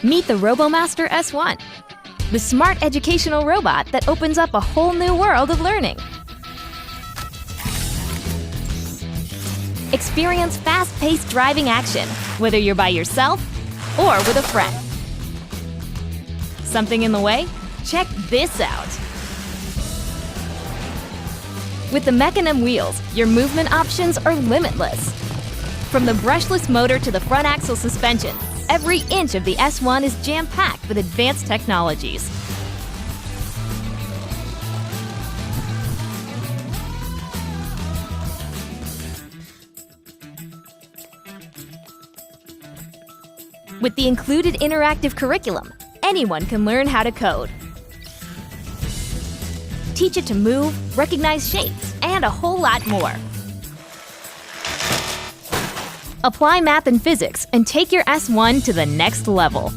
Meet the Robô Master S1, the smart educational robot that opens up a whole new world of learning. Experience fast-paced driving action, whether you're by yourself or with a friend. Something in the way? Check this out. With the mechanism wheels, your movement options are limitless. From the brushless motor to the front axle suspension, every inch of the S1 is jam-packed with advanced technologies. With the included interactive curriculum, anyone can learn how to code. Teach it to move, recognize shapes, and a whole lot more. Apply math and physics and take your S1 to the next level.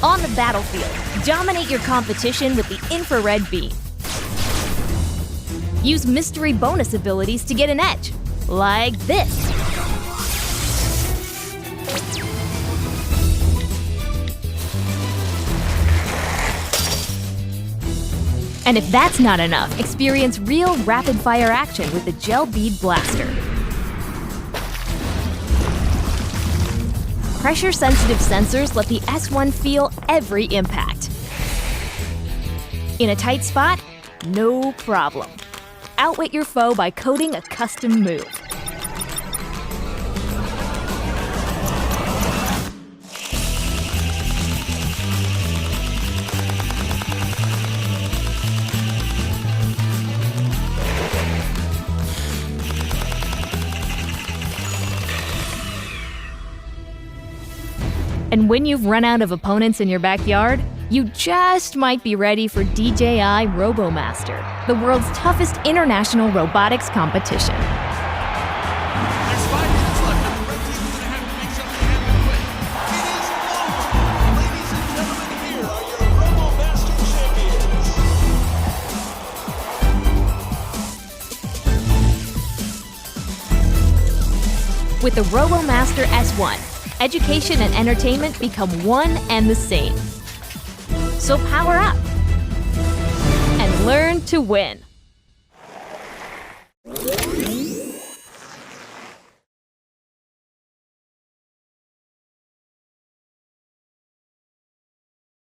On the battlefield, dominate your competition with the infrared beam. Use mystery bonus abilities to get an edge, like this. And if that's not enough, experience real rapid-fire action with the Gel Bead Blaster. Pressure-sensitive sensors let the S1 feel every impact. In a tight spot? No problem. Outwit your foe by coding a custom move. And when you've run out of opponents in your backyard, you just might be ready for DJI Robô Master, the world's toughest international robotics competition. There's 5 minutes left, and the red team is going to have to make something happen quick. It is over! Ladies and gentlemen, here are your Robô Master champions. With the Robô Master S1, education and entertainment become one and the same. So power up and learn to win.